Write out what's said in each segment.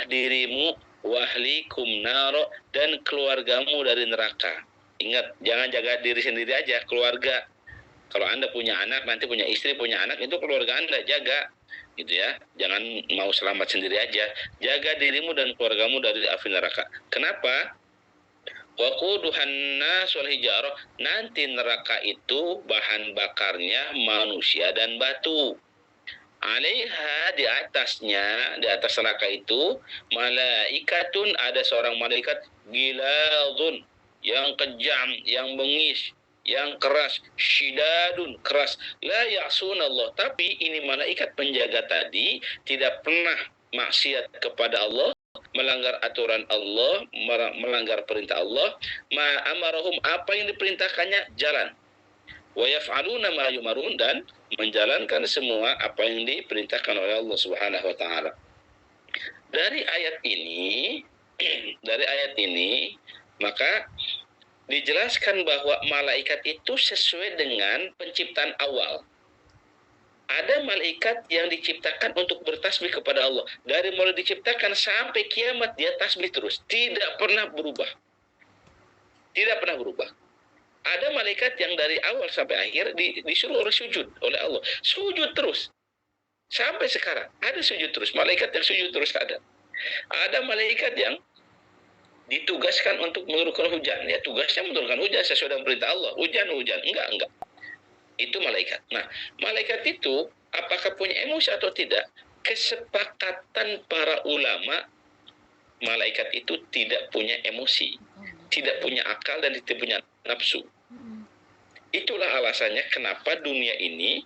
dirimu wahlikum naro, dan keluargamu dari neraka. Ingat, jangan jaga diri sendiri aja, keluarga. Kalau Anda punya anak, nanti punya istri, punya anak, itu keluarga Anda, jaga. Gitu ya. Jangan mau selamat sendiri aja. Jaga dirimu dan keluargamu dari api neraka. Kenapa? Waquduhan nas wal hijarah, nanti neraka itu bahan bakarnya manusia dan batu. Alaiha, di atasnya, di atas neraka itu, malaikatun, ada seorang malaikat, giladun, yang kejam, yang bengis, yang keras, syidadun, keras, la ya'sun Allah, tapi ini malaikat penjaga tadi tidak pernah maksiat kepada Allah, melanggar aturan Allah, melanggar perintah Allah. Ma amarahum, apa yang diperintahkannya jalan. Wa yaf'aluna ma yumarun, dan menjalankan semua apa yang diperintahkan oleh Allah Subhanahu wa taala. Dari ayat ini, dari ayat ini maka dijelaskan bahwa malaikat itu sesuai dengan penciptaan awal. Ada malaikat yang diciptakan untuk bertasbih kepada Allah. Dari mulai diciptakan sampai kiamat dia tasbih terus, tidak pernah berubah. Tidak pernah berubah. Ada malaikat yang dari awal sampai akhir disuruh orang sujud oleh Allah. Sujud terus. Sampai sekarang ada sujud terus. Malaikat yang sujud terus ada. Ada malaikat yang ditugaskan untuk menurunkan hujan. Ya, tugasnya menurunkan hujan sesuai dengan perintah Allah. Hujan. Enggak. Itu malaikat. Nah, malaikat itu apakah punya emosi atau tidak? Kesepakatan para ulama, malaikat itu tidak punya emosi, tidak punya akal, dan tidak punya nafsu. Itulah alasannya kenapa dunia ini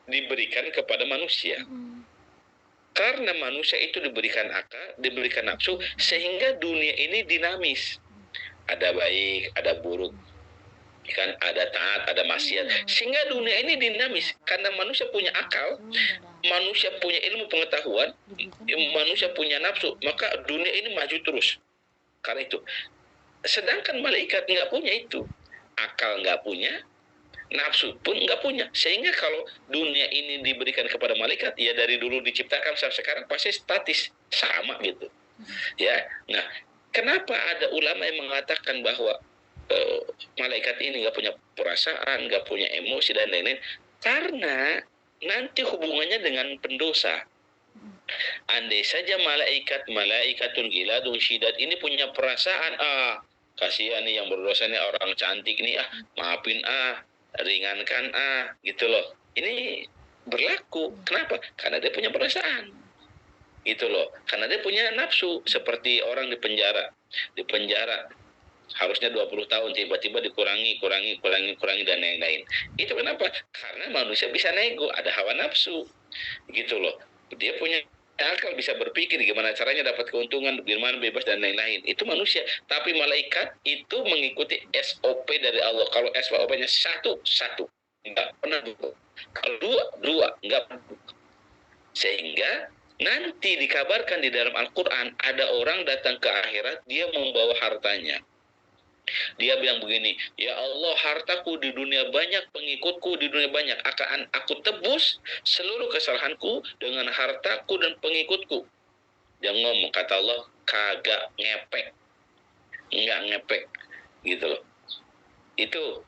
diberikan kepada manusia. Karena manusia itu diberikan akal, diberikan nafsu, sehingga dunia ini dinamis. Ada baik, ada buruk, kan, ada taat, ada maksiat, sehingga dunia ini dinamis. Karena manusia punya akal, manusia punya ilmu pengetahuan, manusia punya nafsu, maka dunia ini maju terus. Karena itu. Sedangkan malaikat nggak punya itu, akal nggak punya, nafsu pun nggak punya. Sehingga kalau dunia ini diberikan kepada malaikat, ya dari dulu diciptakan sampai sekarang pasti statis, sama gitu. Ya, nah, kenapa ada ulama yang mengatakan bahwa malaikat ini nggak punya perasaan, nggak punya emosi dan lain-lain? Karena nanti hubungannya dengan pendosa. Andai saja malaikatun giladun syidad ini punya perasaan, kasihan nih yang berdosa nih, orang cantik nih, maafin, ringankan, gitu loh. Ini berlaku. Kenapa? Karena dia punya perasaan. Gitu loh. Karena dia punya nafsu, seperti orang di penjara. Di penjara harusnya 20 tahun, tiba-tiba dikurangi dan lain-lain. Itu kenapa? Karena manusia bisa nego, ada hawa nafsu. Gitu loh. Dia punya akal, bisa berpikir gimana caranya dapat keuntungan, gimana bebas dan lain-lain. Itu manusia. Tapi malaikat itu mengikuti SOP dari Allah. Kalau SOP-nya satu, enggak pernah berubah. Kalau dua, enggak pernah berubah. Sehingga nanti dikabarkan di dalam Al-Quran, ada orang datang ke akhirat, dia membawa hartanya. Dia bilang begini, ya Allah, hartaku di dunia banyak, pengikutku di dunia banyak, akan aku tebus seluruh kesalahanku dengan hartaku dan pengikutku. Dia ngomong, kata Allah, kagak ngepek, nggak ngepek, gitu loh. Itu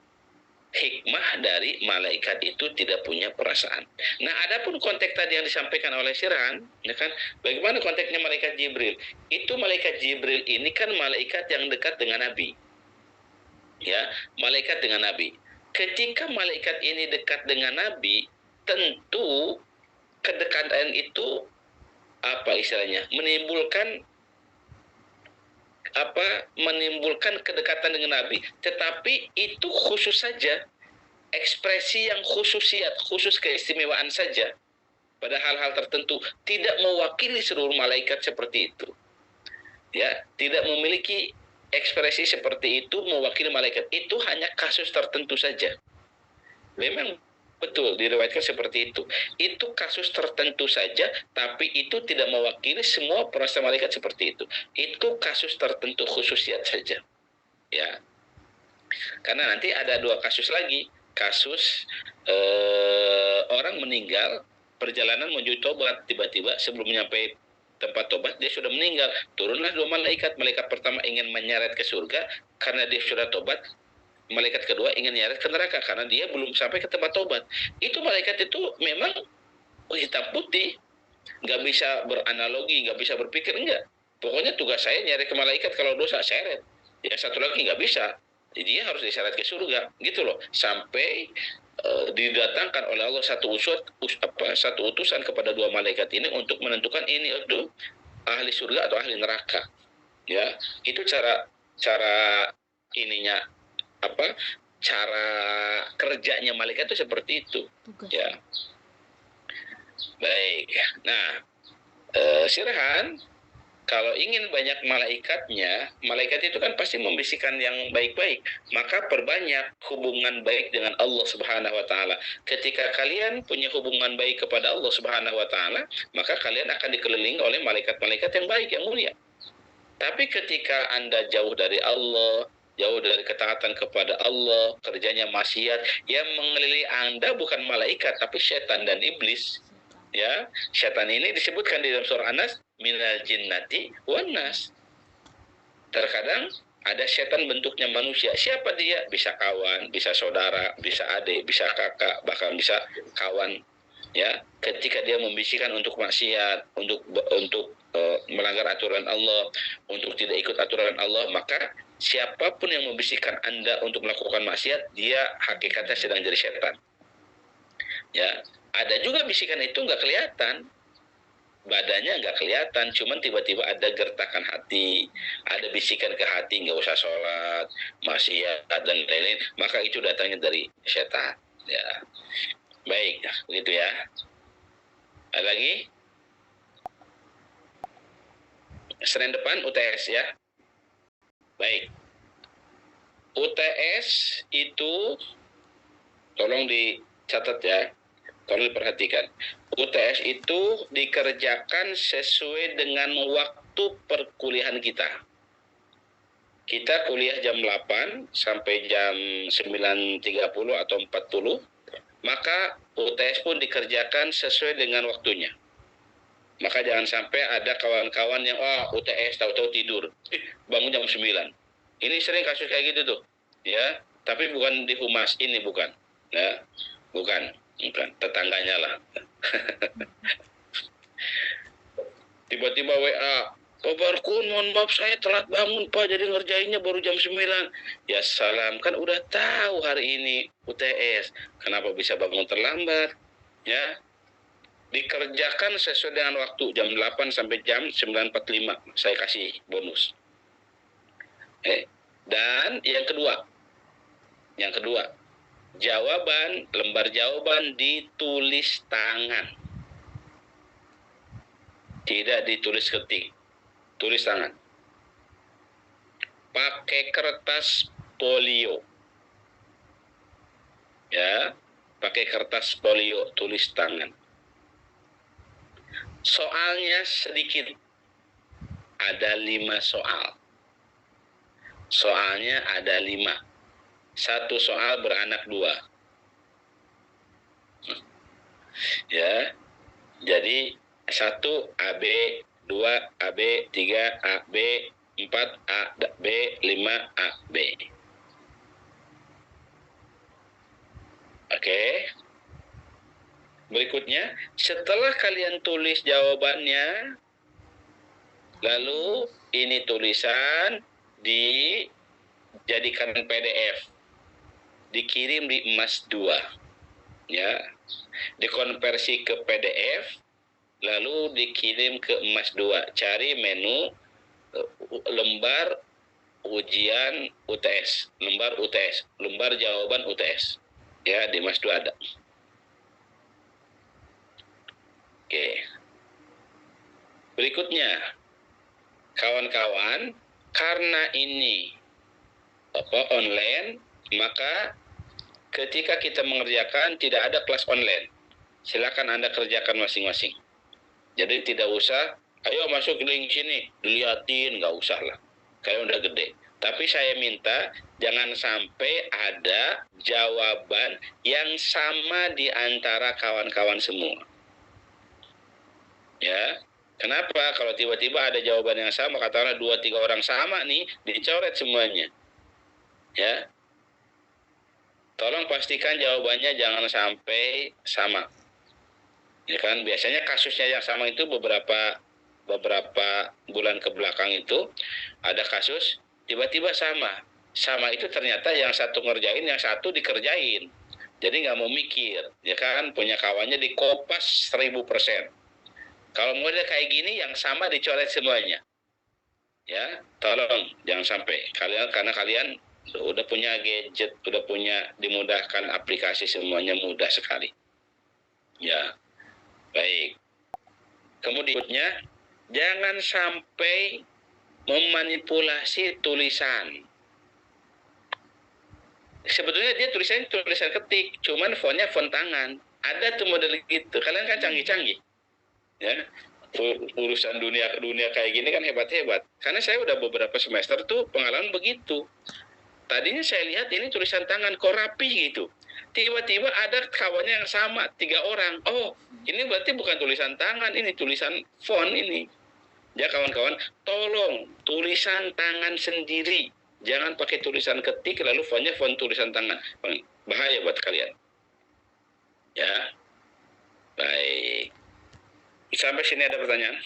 hikmah dari malaikat itu tidak punya perasaan. Nah, adapun konteks tadi yang disampaikan oleh Sirhan, ya kan, bagaimana konteksnya malaikat Jibril? Itu malaikat Jibril ini kan malaikat yang dekat dengan Nabi. Ya, malaikat dengan Nabi. Ketika malaikat ini dekat dengan Nabi, tentu kedekatan itu apa istilahnya? Menimbulkan kedekatan dengan Nabi, tetapi itu khusus saja, ekspresi yang khusus keistimewaan saja. Pada hal-hal tertentu, tidak mewakili seluruh malaikat seperti itu. Ya, tidak memiliki ekspresi seperti itu mewakili malaikat. Itu hanya kasus tertentu saja. Memang betul diriwayatkan seperti itu. Itu kasus tertentu saja, tapi itu tidak mewakili semua perasaan malaikat seperti itu. Itu kasus tertentu, khususiat saja. Ya. Karena nanti ada dua kasus lagi. Kasus orang meninggal perjalanan menuju tobat, tiba-tiba sebelum nyampe tempat tobat, dia sudah meninggal. Turunlah dua malaikat. Malaikat pertama ingin menyeret ke surga karena dia sudah tobat. Malaikat kedua ingin menyeret ke neraka karena dia belum sampai ke tempat tobat. Itu malaikat itu memang hitam putih, nggak bisa beranalogi, nggak bisa berpikir, enggak. Pokoknya tugas saya nyari ke malaikat, kalau dosa seret. Ya satu lagi nggak bisa. Jadi dia harus diseret ke surga, gitu loh. Sampai didatangkan oleh Allah satu utusan kepada dua malaikat ini untuk menentukan ini itu ahli surga atau ahli neraka. Ya, itu cara ininya apa? Cara kerjanya malaikat itu seperti itu. Tugas. Ya. Baik. Nah, Sirhan, kalau ingin banyak malaikatnya, malaikat itu kan pasti membisikkan yang baik-baik. Maka perbanyak hubungan baik dengan Allah Subhanahu wa taala. Ketika kalian punya hubungan baik kepada Allah Subhanahu wa taala, maka kalian akan dikelilingi oleh malaikat-malaikat yang baik, yang mulia. Tapi ketika Anda jauh dari Allah, jauh dari ketaatan kepada Allah, kerjanya maksiat, yang mengelilingi Anda bukan malaikat tapi setan dan iblis. Ya, setan ini disebutkan di dalam surah An-Nas, minal jinnati wan nas. Terkadang ada setan bentuknya manusia. Siapa dia? Bisa kawan, bisa saudara, bisa adik, bisa kakak, bahkan bisa kawan. Ya, ketika dia membisikkan untuk maksiat, untuk melanggar aturan Allah, untuk tidak ikut aturan Allah, maka siapapun yang membisikkan Anda untuk melakukan maksiat, dia hakikatnya sedang jadi setan. Ya, ada juga bisikan itu nggak kelihatan, badannya nggak kelihatan, cuman tiba-tiba ada gertakan hati, ada bisikan ke hati, nggak usah sholat, maksiat dan lain-lain, maka itu datangnya dari setan. Ya, baik, begitu ya. Ada lagi? Senin depan UTS ya. Baik. UTS itu tolong dicatat ya. Tolong diperhatikan. UTS itu dikerjakan sesuai dengan waktu perkuliahan kita. Kita kuliah jam 8 sampai jam 9.30 atau 40. Maka UTS pun dikerjakan sesuai dengan waktunya. Maka jangan sampai ada kawan-kawan yang UTS tahu-tahu tidur. Bangun jam 9. Ini sering kasus kayak gitu tuh. Ya, tapi bukan di humas, ini bukan. Ya, bukan, tetangganya lah. Tiba-tiba WA, Pak Barkun, mohon maaf saya telat bangun Pak, jadi ngerjainnya baru jam 9. Ya salam, kan udah tahu hari ini UTS, kenapa bisa bangun terlambat? Ya, dikerjakan sesuai dengan waktu, jam 8 sampai jam 9.45, saya kasih bonus. Dan yang kedua, lembar jawaban ditulis tangan. Tidak ditulis ketik, tulis tangan. Pakai kertas polio. Ya, pakai kertas polio, tulis tangan. Soalnya sedikit. Ada 5 soal. Soalnya ada 5. Satu soal beranak 2. Ya. Jadi 1 AB, 2 AB, 3 AB, 4 AB, 5 AB. Oke. Berikutnya, setelah kalian tulis jawabannya, lalu ini tulisan dijadikan PDF, dikirim di emas 2, ya, dikonversi ke PDF, lalu dikirim ke emas 2. Cari menu lembar ujian UTS, lembar jawaban UTS, ya, di emas 2 ada. Oke. Berikutnya, kawan-kawan, karena ini online, maka ketika kita mengerjakan tidak ada kelas online. Silakan Anda kerjakan masing-masing. Jadi tidak usah, ayo masuk link sini, dilihatin, nggak usah lah. Kalian udah gede. Tapi saya minta jangan sampai ada jawaban yang sama di antara kawan-kawan semua. Ya, Kenapa? Kalau tiba-tiba ada jawaban yang sama, katakanlah 2-3 orang sama nih, dicoret semuanya. Ya, tolong pastikan jawabannya jangan sampai sama. Ya kan, biasanya kasusnya yang sama itu beberapa bulan ke belakang itu ada kasus tiba-tiba sama. Sama itu ternyata yang satu ngerjain, yang satu dikerjain. Jadi nggak mau mikir, ya kan, punya kawannya dikopas 1000%. Kalau model kayak gini yang sama dicoret semuanya. Ya, tolong jangan sampai kalian, karena kalian udah punya gadget, udah punya dimudahkan aplikasi, semuanya mudah sekali. Ya, baik. Kemudiannya jangan sampai memanipulasi tulisan. Sebetulnya dia tulisan ketik, cuman fontnya font tangan. Ada tuh model gitu. Kalian kan canggih-canggih, ya. Urusan dunia kayak gini kan hebat-hebat. Karena saya udah beberapa semester tuh pengalaman begitu. Tadinya saya lihat ini tulisan tangan kok rapi gitu. Tiba-tiba ada kawannya yang sama, 3 orang. Oh, ini berarti bukan tulisan tangan, ini tulisan font ini. Ya kawan-kawan, tolong tulisan tangan sendiri. Jangan pakai tulisan ketik lalu fontnya font tulisan tangan. Bahaya buat kalian. Ya, baik. Sampai sini ada pertanyaan?